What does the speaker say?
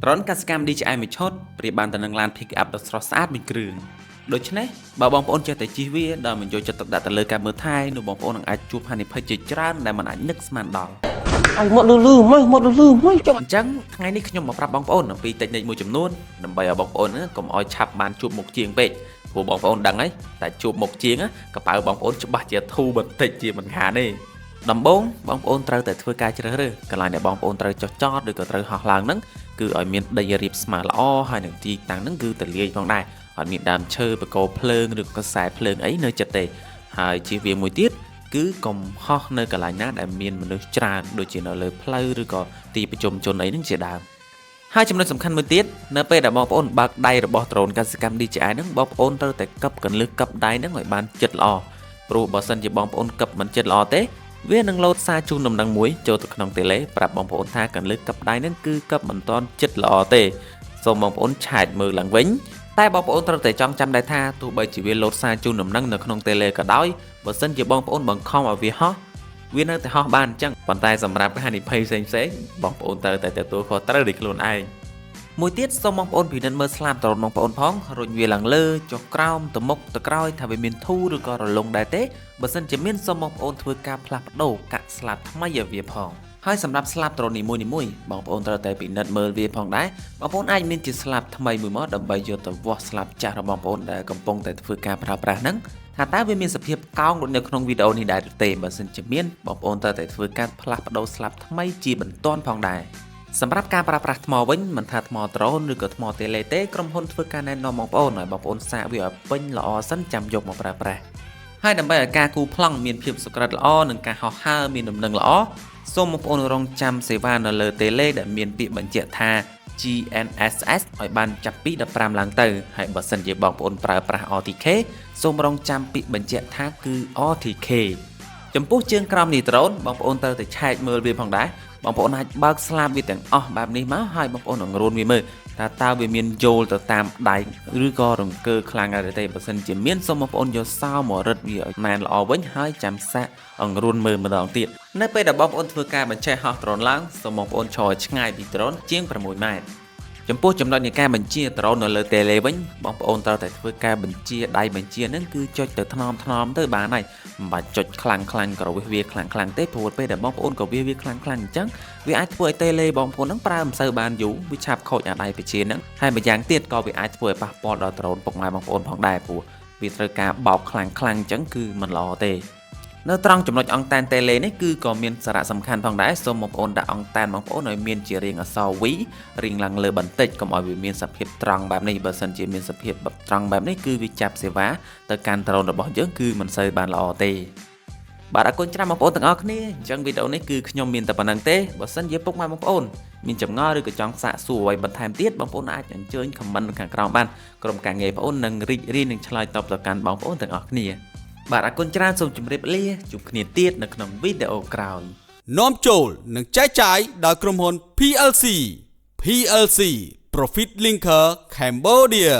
ត្រង់កសកម្ម DJI មួយឈុតប្រៀបបានទៅនឹងឡាន pick up ដ៏ស្រស់ស្អាតមួយគ្រឿងដូច្នេះបើបងប្អូនចេះតែជិះវាដោយមិនយកចិត្តទុកដាក់ទៅលើការមើលថែនោះបងប្អូននឹងអាចជួបហានិភ័យជាច្រើនដែលមិនអាចនឹកស្មានដល់ឲ្យមកលឺមកចុះអញ្ចឹងថ្ងៃនេះខ្ញុំមកប្រាប់បងប្អូនអំពី technique មួយចំនួនដើម្បីឲ្យបងប្អូនកុំឲ្យឆាប់បានជួបមុខជាងពេកព្រោះបងប្អូនដឹងហើយតែជួបមុខជាងកប៉ៅបងប្អូនច្បាស់ជាធូរបន្តិចជាមិនខានទេដំបូងបងប្អូនត្រូវតែធ្វើការជ្រើសរើសកន្លែងដែលបងប្អូនត្រូវចុះចតឬក៏ត្រូវហោះឡើងហ្នឹងគឺឲ្យមានដីរាបស្មើល្អហើយនឹងទីតាំងហ្នឹងគឺទលាយផងដែរអត់មានដើមឈើបកោភ្លើងឬក៏ខ្សែភ្លើងអីនៅចិត្តទេហើយជៀសវាងមួយទៀតគឺកុំហោះនៅកន្លែងណាដែលមានមនុស្សច្រើនដូចជានៅលើផ្លូវឬក៏ទីប្រជុំជនអីហ្នឹងជាដើមហើយចំណុចសំខាន់មួយទៀតនៅពេលដែលបងប្អូនបើកដៃរបស់ដ្រូនកសិកម្ម DJI ហ្នឹងបងប្អូនត្រូវតែកឹបកន្លឹះកឹបដៃហ្នឹងឲ្យបានជិតល្អព្រោះបើសិនជាបងប្អូនកឹបមិនជិតល្អទេវានឹងលោតសារជូនដំណឹងមួយចូលទៅក្នុងតេឡេប្រាប់បងប្អូនថាកន្លឹះកឹបដៃហ្នឹងគឺកឹបមិនទាន់ជិតល្អទេសូមបងប្អូនឆែកមើលឡើងវិញតែបងប្អូនត្រូវតែចងចាំដែរថាទោះបីជាវាលោតសារជូនដំណឹងនៅក្នុងតេឡេក៏ដោយបើសិនជាបងប្អូនបង្ខំឲ្យវាហោះវានៅតែហោះបានអញ្ចឹងប៉ុន្តែសម្រាប់ហានិភ័យផ្សេងបងប្អូនត្រូវតែទទួលខុសត្រូវដោយខ្លួនឯងមួយទៀតសូមបងប្អូនពិនិត្យមើលស្លាបដ្រូនបងប្អូនផងរុញវាឡើងលើចុះក្រោមទៅមុខទៅក្រោយថាវាមានធូរឬក៏រលុងដែរទេបើសិនជាមានសូមបងប្អូនធ្វើការផ្លាស់ប្ដូរកាក់ស្លាបថ្មីឲ្យវាផងហើយសម្រាប់ស្លាបដ្រូននីមួយៗបងប្អូនត្រូវតែពិនិត្យមើលវាផងដែរបងប្អូនអាចមានជាស្លាបថ្មីមួយមកដើម្បីយកទៅវាស់ស្លាបចាស់របស់បងប្អូនដែលកំពុងតែធ្វើការប្រើប្រាស់ហ្នឹងថាតើវាមានសភាពកោងដូចនៅក្នុងវីដេអូនេះដែរឬទេបើសិនជាមានបងប្អូនត្រូវតែធ្វើការផ្លាស់ប្ដូរស្លាបថ្មីជាបន្ទាន់ផងដែរសម្រាប់ការប្រើប្រាស់ថ្មវិញមិនថាថ្មដ្រូនឬក៏ថ្មតេឡេទេក្រុមហ៊ុនធ្វើការណែនាំបងប្អូនឲ្យបងប្អូនសាកវាឲ្យពេញល្អសិនចាំយកមកប្រើប្រាស់ហើយដើម្បីឲ្យការគូប្លង់មានភាពសុក្រិតល្អនិងការហោះហើរមានដំណឹងល្អសូមបងប្អូនរងចាំសេវានៅលើតេឡេដែលមានពាក្យបញ្ជាក់ថា GNSS ឲ្យបានចាប់ពី15ឡើងទៅហើយបើសិនជាបងប្អូនប្រើប្រាស់ RTK សូមរងចាំពាក្យបញ្ជាក់ថាគឺ RTK ចំពោះជើងក្រោមនេះដ្រូនបងប្អូនត្រូវតែឆែកមើលវាផងដែរបងប្អូនអាចបើកស្លាបវាទាំងអស់បែបនេះមកហើយបងប្អូនអង្រួនវាមើលតើវាមានយល់ទៅតាមដៃឬក៏រង្គើខ្លាំងដែរទេបើសិនជាមានសូមបងប្អូនយកសោមករឹតវាឲ្យណែនល្អវិញហើយចាំសាកអង្រួនមើលម្ដងទៀតនៅពេលដែលបងប្អូនធ្វើការបញ្ឆេះហោះដ្រូនឡើងសូមបងប្អូនឈរឆ្ងាយពីដ្រូនជាង6ម៉ែត្រចំពោះចំណុចនៃការបញ្ជាដ្រូននៅលើតេឡេវិញបងប្អូនត្រូវតែធ្វើការបញ្ជាដៃបញ្ជាហ្នឹងគឺចុចទៅថ្នមទៅបានហើយមិនបាច់ចុចខ្លាំងក៏វាខ្លាំងទេព្រោះពេលដែលបងប្អូនក៏វាខ្លាំងអញ្ចឹងវាអាចធ្វើឲ្យតេឡេបងប្អូនហ្នឹងប្រើមិនសូវបានយូរវាឆាប់ខូចអាដៃបញ្ជាហ្នឹងហើយម្យ៉ាងទៀតក៏វាអាចធ្វើឲ្យប៉ះពាល់ដល់ដ្រូនពុកម៉ែបងប្អូនផងដែរព្រោះវាត្រូវការបោកខ្លាំងអញ្ចឹងគឺមិនល្អទេនៅត្រង់ចំណុចអង្តែនតេឡេនេះគឺក៏មានសារៈសំខាន់ផងដែរសូមបងប្អូនដាក់អង្តែនបងប្អូនឲ្យមានជារាងអក្សរ V រៀងឡើងលើបន្តិចកុំឲ្យវាមានសភាពត្រង់បែបនេះបើសិនជាមានសភាពត្រង់បែបនេះគឺវាចាប់សេវាទៅកាន់ដ្រូនរបស់យើងគឺមិនសូវបានល្អទេបាទអរគុណច្រើនបងប្អូនទាំងអស់គ្នាអញ្ចឹងវីដេអូនេះគឺខ្ញុំមានតែប៉ុណ្្នឹងទេបើសិនជាពុកម៉ែបងប្អូនមានចម្ងល់ឬក៏ចង់សាកសួរអ្វីបន្ថែមទៀតបងប្អូនអាចអញ្ជើញ comment នៅខាងក្រោមបានក្រុមការងារបងប្អូននឹងរីករាយនឹងឆ្លើយតបទៅកាន់បងប្អូនទាំងអស់គ្នាបាទអរគុណច្រើនសូមជម្រាបលាជួបគ្នាទៀតនៅក្នុងវីដេអូក្រោយនាំចូលនិងចែកចាយដោយក្រុមហ៊ុន PLC Profit Linker Cambodia